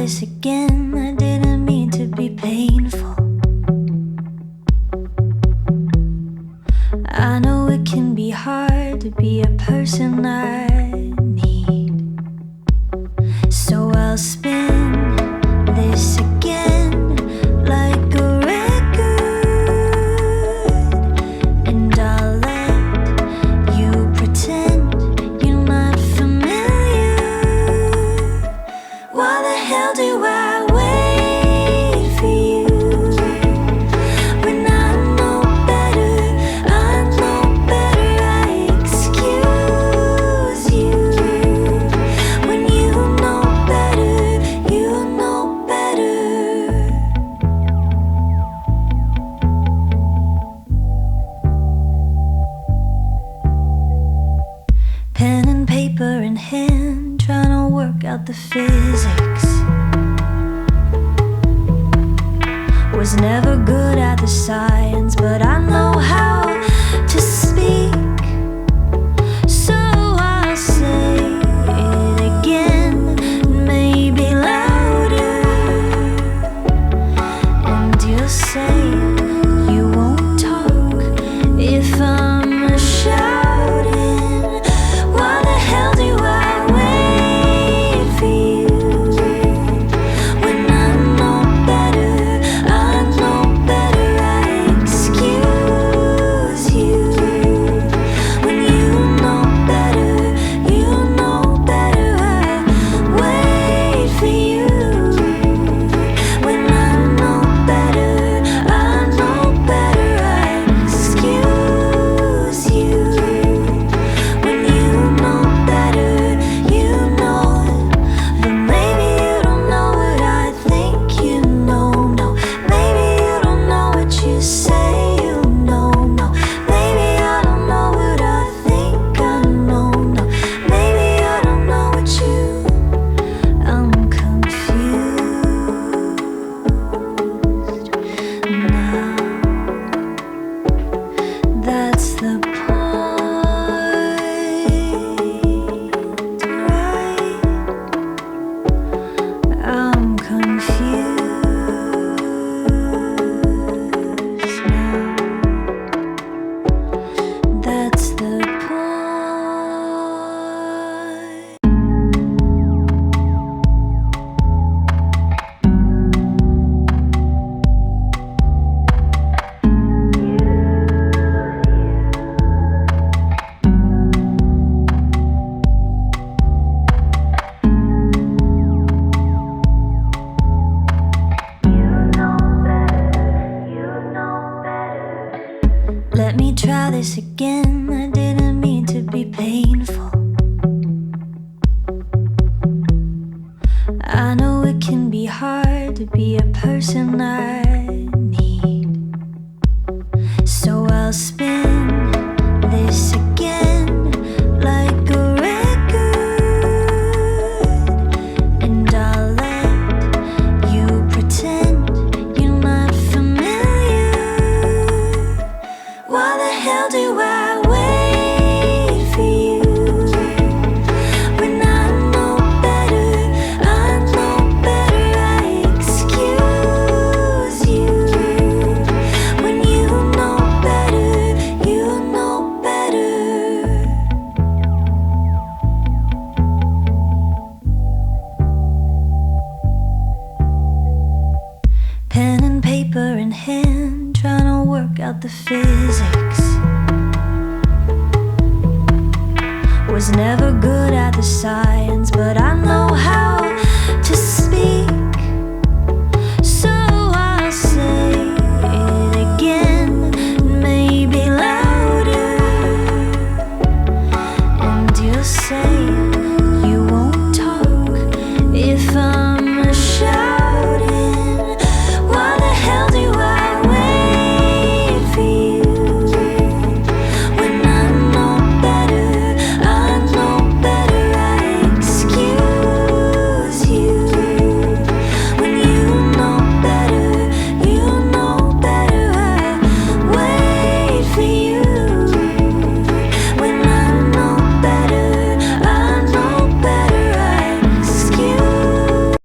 this again. I didn't mean to be painful. I know it can be hard to be a person I need. So I'll spin this again like a record, and I'll let you pretend you're not familiar. Why the hell do I wait for you when I know better? I know better. I excuse you when you know better. You know better. Pen and paper in hand, trying to work out the physics. Was never good at the science, but I know how to speak. So I'll say it again, maybe louder, and you'll say you won't talk if I'm shouting. Why the hell do I wait for you when I know better? I know better. I excuse you when you know better. You know better. I wait for you when I know better. I know better. I excuse you when you know better. You know it, but maybe you don't know what I think you know. No, maybe you don't know what you say you know. No, maybe I don't know what I think I know. No, maybe I don't know what you. I'm confused now. That's the point, right? I'm confused now. That's the point. Let me try this again. I didn't mean to be painful. I know it can be hard to be a person I need. So I'll spin this again like a record, and I'll let you pretend you're not familiar. Why the hell do I wait for you when I know better? I know better. I excuse you when you know better. You know better. Pen and paper in hand, trying to work out the physics. Was never good at the science, but I know how